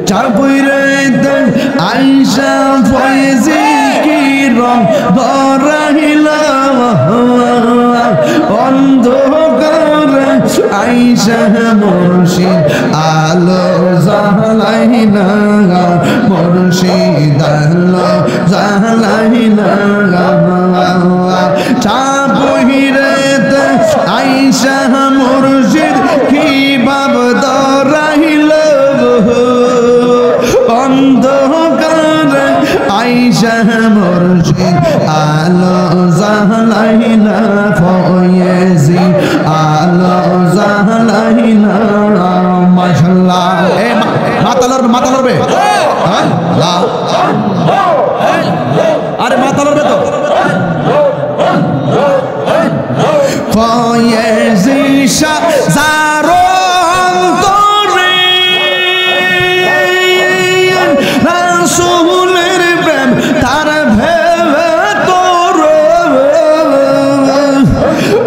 চাপুইরে আইসা ফয়েজি কি রং ধরাইলা অন্ধকার আইসা মুর্শিদ আলো জ্বালাইনা মুর্শিদ আলো জ্বালাইনা চাপুইরে আইসা মুর্শিদ কি বাব ধরাইল অন্ধকার আইসা মুর্শিদ আলো জ্বালাইনা ফয়েজি আলো জ্বালাইনা মাশাআল্লাহ এ মাথা লড়বে হ্যাঁ আরে মাথা লড়বে তো ফয়েজি শাহজারো রাসূলের প্রেম তার ভেবে তোর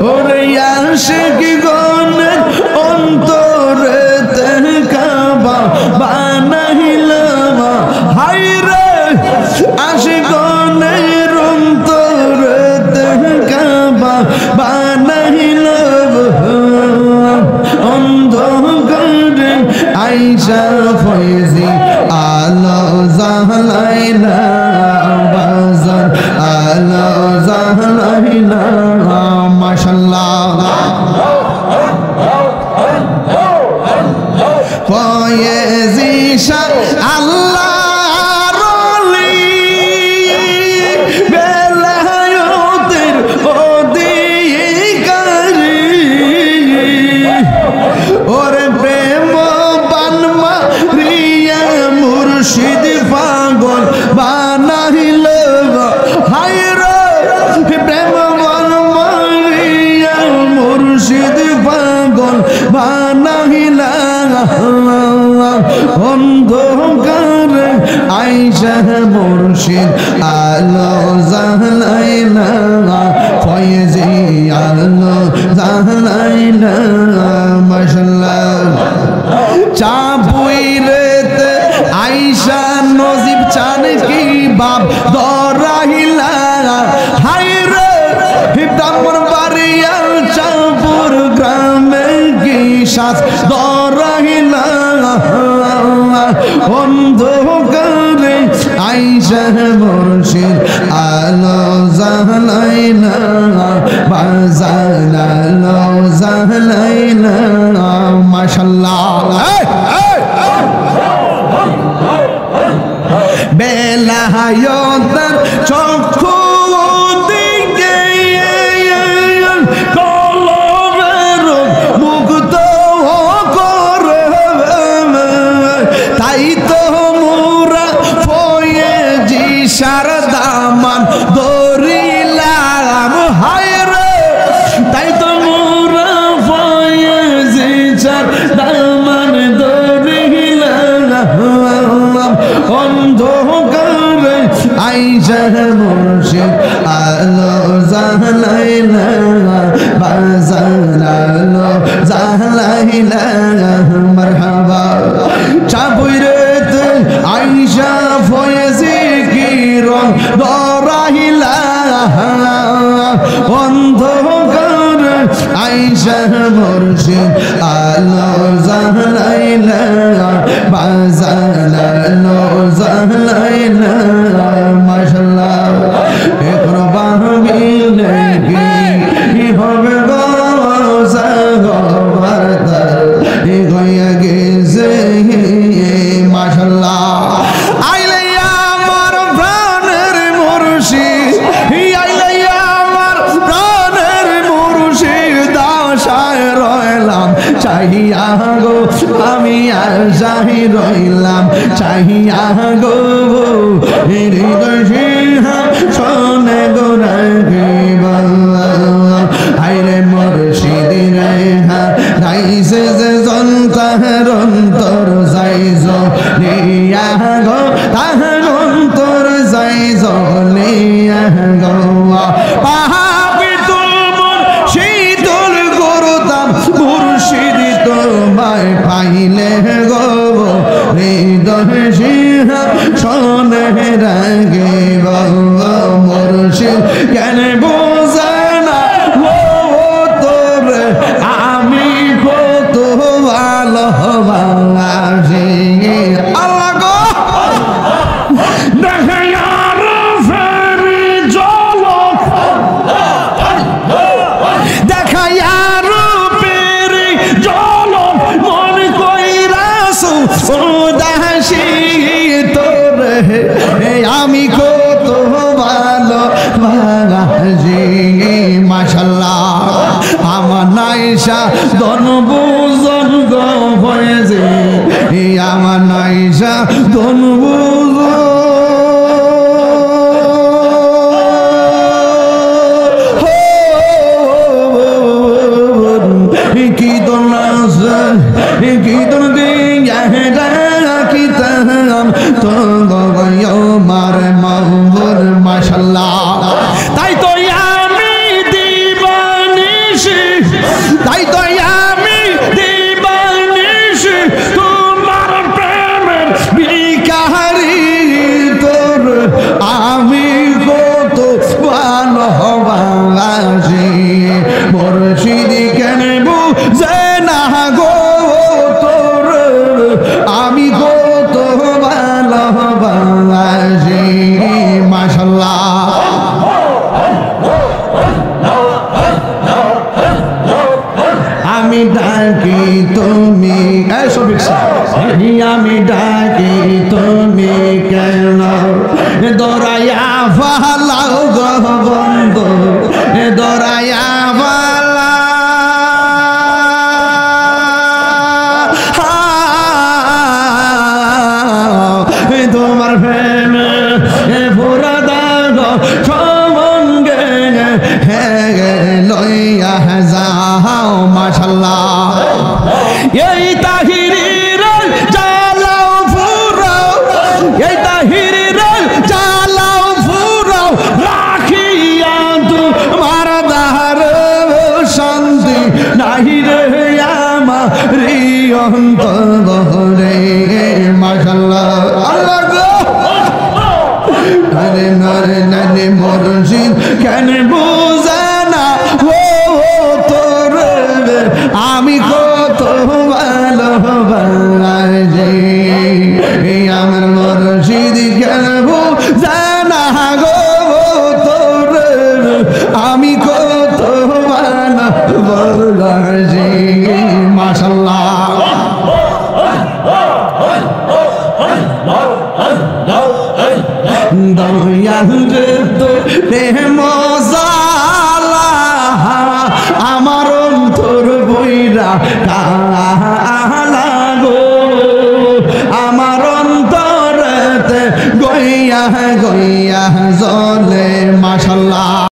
ওরে আশিক গণের অন্তরে কাবা বানাইলাম হায়রে আশিক গণের অন্তরে কাবা বানাইলাম অন্ধকারে আইসা ফয়েজি আলো জ্বালাইলা বাজার আলো জ্বালাইলা মাশাআল্লাহ ফয়েজি শাহ আল্লাহ মুর্শিদ পাগল বানাইল হায়রে প্রেম মারিয়া মুর্শিদ পাগল বানাইল অন্ধকারে আইসা মুর্শিদ আলো জ্বালাইলা ফয়েজি আলো জ্বালাইলা মাশাআল্লাহ চাপুইরে আইসা নজিব চান কি বাপ ধরাইলা হায়রে ব্রাহ্মণ বাড়িয়া চাঁদপুর গ্রামে কি সাজ ধরাইলা অন্ধকারে আইসা মুর্শিদ আলো জ্বালাইলা বাজার আলো জ্বালাইলা মাশাআল্লাহ বেলায়তার চক্ষু দিকে কলবের মুক্ত করে তাই তো মোরা ফয়েজি শারদামান ধরিলাম হায়রে তাই তো মোরা ফয়েজি শারদামান ধরিলাম অন্ধকারে আইসা মুর্শিদ আলো জ্বালাইলা বাজার আলো জ্বালাইলা মারহাবা চাপুইরে আইসা ফয়েজি কি রং ধরাইলা অন্ধকারে আইসা মুর্শিদ আলো জ্বালাইলা বাজার আলো জ্বালাইলা মাশাআল্লাহ এখন বাহমিলে কি হবে গো সাগবারদার এ গয়া গেছে মাশাআল্লাহ আইলে আমার প্রাণের মুর্শিদ আইলে আমার প্রাণের মুর্শিদ আশায় রইলাম চাহিয়া গো আমি আশায় রইলাম চাহিয়া গো হৃদয় শোনে গো রাখিব আইরে মুর্শিদ রে রাইছে যে জনতার অন্তর যাইজ নিয়া গো তাহার অন্তর যাইজ নিয়া গো পাহাবি তুলমন শীতল করতাম মুর্শিদ তোমায় পাইলে গো হৃদয় শোনে রাগে মুর্শিদ কেন বোঝে না ও তোর আমি কত ভালোবাসি আল্লাহ গো দেখে আর ফেরি জলক দেখা আর পেরি জলক মন কইরাসু উদাসী তোর আমি কত ভালোবাসি মাশাআল্লাহ আমার নাইসা ধন বুঝন গো হয়েছে আমার নাইসা ধন বুঝন কি দন কি দন দিয়া কি তাম তো গো মার মাহবুর মাশাআল্লাহ তাই তো আমি দিবানিশি তাই তো আমি দিবানিশি তোমার প্রেমের ভিখারি তোর আমি কত ভালোবাসি মুর্শিদ কেন বুঝে না গো তোর আমি কত ভালোবাসি মাশাআল্লাহ আমি ডাকি তুমি আমি ডাকি তুমি কেন দরায়া ফালাও গো বন্ধু দরায়া ফালা তোমার প্রেম পুরা দাগ সঙ্গে লইয়া যাও মাশাআল্লাহ এই তাহিরির জালাও ফুরাও এই তাহিরির জালাও ফুরাও রাখিয়া তোমার দার শান্তি নাহি রে আমারি অন্তরে মাশাআল্লাহ আল্লাহ গো নরে নরে নরে মুর্শিদ কেন বুঝে না ও তোর আমি কত ভালোবাসি আমার মুর্শিদ কেন বুঝে না গো তোর আমি কত ভালোবাসি মাশাআল্লাহ দয়াল তো মজালা আমার অন্তর বইরা কালা গো আমার অন্তরতে গইয়া গইয়া জলে মাশাআল্লাহ